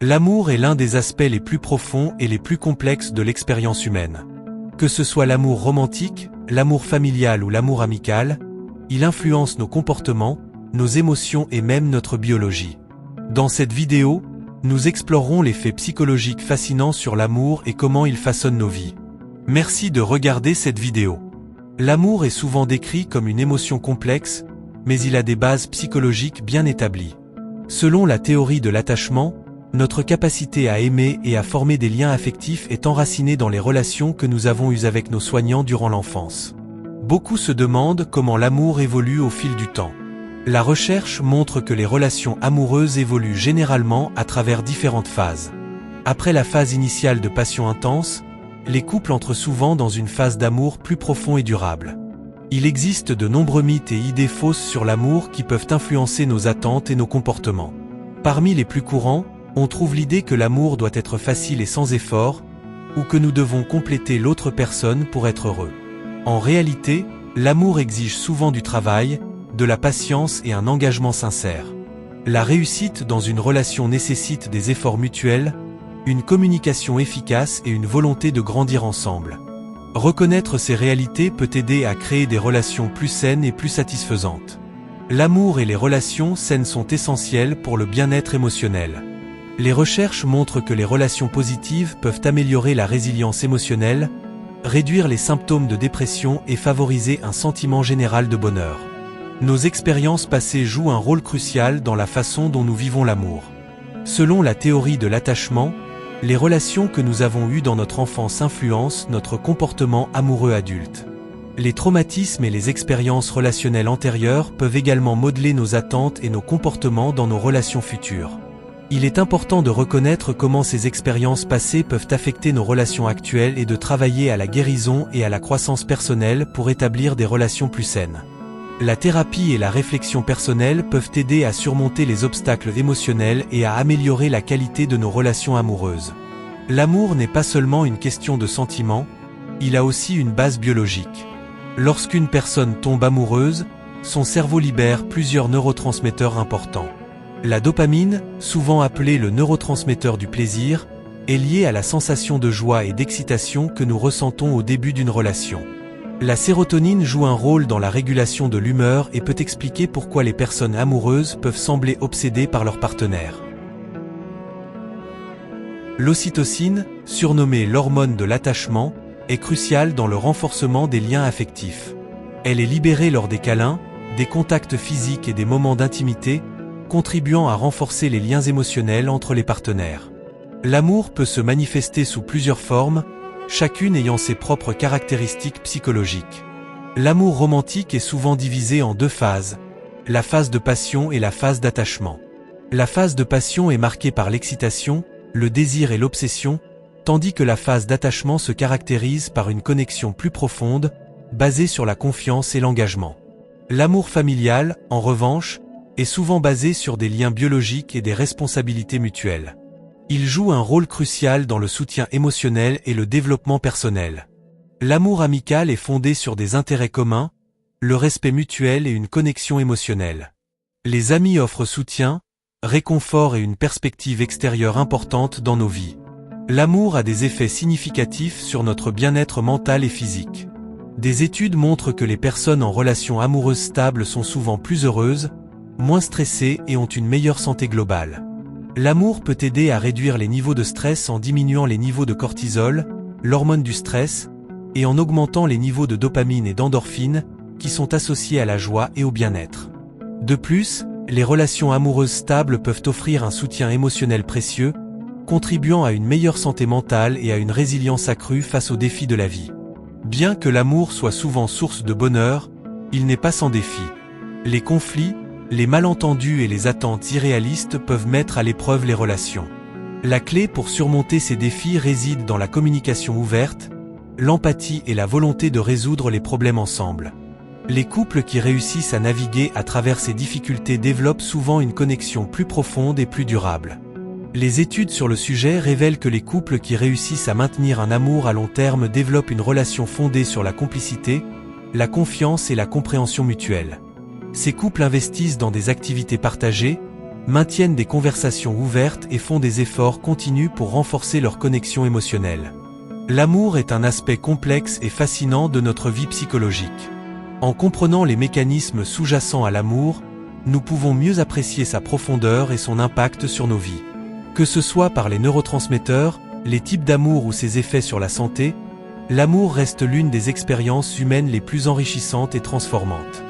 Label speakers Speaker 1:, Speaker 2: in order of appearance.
Speaker 1: L'amour est l'un des aspects les plus profonds et les plus complexes de l'expérience humaine. Que ce soit l'amour romantique, l'amour familial ou l'amour amical, il influence nos comportements, nos émotions et même notre biologie. Dans cette vidéo, nous explorerons les faits psychologiques fascinants sur l'amour et comment il façonne nos vies. Merci de regarder cette vidéo. L'amour est souvent décrit comme une émotion complexe, mais il a des bases psychologiques bien établies. Selon la théorie de l'attachement, notre capacité à aimer et à former des liens affectifs est enracinée dans les relations que nous avons eues avec nos soignants durant l'enfance. Beaucoup se demandent comment l'amour évolue au fil du temps. La recherche montre que les relations amoureuses évoluent généralement à travers différentes phases. Après la phase initiale de passion intense, les couples entrent souvent dans une phase d'amour plus profond et durable. Il existe de nombreux mythes et idées fausses sur l'amour qui peuvent influencer nos attentes et nos comportements. Parmi les plus courants, on trouve l'idée que l'amour doit être facile et sans effort, ou que nous devons compléter l'autre personne pour être heureux. En réalité, l'amour exige souvent du travail, de la patience et un engagement sincère. La réussite dans une relation nécessite des efforts mutuels, une communication efficace et une volonté de grandir ensemble. Reconnaître ces réalités peut aider à créer des relations plus saines et plus satisfaisantes. L'amour et les relations saines sont essentielles pour le bien-être émotionnel. Les recherches montrent que les relations positives peuvent améliorer la résilience émotionnelle, réduire les symptômes de dépression et favoriser un sentiment général de bonheur. Nos expériences passées jouent un rôle crucial dans la façon dont nous vivons l'amour. Selon la théorie de l'attachement, les relations que nous avons eues dans notre enfance influencent notre comportement amoureux adulte. Les traumatismes et les expériences relationnelles antérieures peuvent également modeler nos attentes et nos comportements dans nos relations futures. Il est important de reconnaître comment ces expériences passées peuvent affecter nos relations actuelles et de travailler à la guérison et à la croissance personnelle pour établir des relations plus saines. La thérapie et la réflexion personnelle peuvent aider à surmonter les obstacles émotionnels et à améliorer la qualité de nos relations amoureuses. L'amour n'est pas seulement une question de sentiments, il a aussi une base biologique. Lorsqu'une personne tombe amoureuse, son cerveau libère plusieurs neurotransmetteurs importants. La dopamine, souvent appelée le neurotransmetteur du plaisir, est liée à la sensation de joie et d'excitation que nous ressentons au début d'une relation. La sérotonine joue un rôle dans la régulation de l'humeur et peut expliquer pourquoi les personnes amoureuses peuvent sembler obsédées par leur partenaire. L'ocytocine, surnommée l'hormone de l'attachement, est cruciale dans le renforcement des liens affectifs. Elle est libérée lors des câlins, des contacts physiques et des moments d'intimité, contribuant à renforcer les liens émotionnels entre les partenaires. L'amour peut se manifester sous plusieurs formes, chacune ayant ses propres caractéristiques psychologiques. L'amour romantique est souvent divisé en deux phases, la phase de passion et la phase d'attachement. La phase de passion est marquée par l'excitation, le désir et l'obsession, tandis que la phase d'attachement se caractérise par une connexion plus profonde, basée sur la confiance et l'engagement. L'amour familial, en revanche, est souvent basé sur des liens biologiques et des responsabilités mutuelles. Il joue un rôle crucial dans le soutien émotionnel et le développement personnel. L'amour amical est fondé sur des intérêts communs, le respect mutuel et une connexion émotionnelle. Les amis offrent soutien, réconfort et une perspective extérieure importante dans nos vies. L'amour a des effets significatifs sur notre bien-être mental et physique. Des études montrent que les personnes en relation amoureuse stable sont souvent plus heureuses, moins stressées et ont une meilleure santé globale. L'amour peut aider à réduire les niveaux de stress en diminuant les niveaux de cortisol, l'hormone du stress, et en augmentant les niveaux de dopamine et d'endorphine, qui sont associés à la joie et au bien-être. De plus, les relations amoureuses stables peuvent offrir un soutien émotionnel précieux, contribuant à une meilleure santé mentale et à une résilience accrue face aux défis de la vie. Bien que l'amour soit souvent source de bonheur, il n'est pas sans défi. Les conflits, les malentendus et les attentes irréalistes peuvent mettre à l'épreuve les relations. La clé pour surmonter ces défis réside dans la communication ouverte, l'empathie et la volonté de résoudre les problèmes ensemble. Les couples qui réussissent à naviguer à travers ces difficultés développent souvent une connexion plus profonde et plus durable. Les études sur le sujet révèlent que les couples qui réussissent à maintenir un amour à long terme développent une relation fondée sur la complicité, la confiance et la compréhension mutuelle. Ces couples investissent dans des activités partagées, maintiennent des conversations ouvertes et font des efforts continus pour renforcer leur connexion émotionnelle. L'amour est un aspect complexe et fascinant de notre vie psychologique. En comprenant les mécanismes sous-jacents à l'amour, nous pouvons mieux apprécier sa profondeur et son impact sur nos vies. Que ce soit par les neurotransmetteurs, les types d'amour ou ses effets sur la santé, l'amour reste l'une des expériences humaines les plus enrichissantes et transformantes.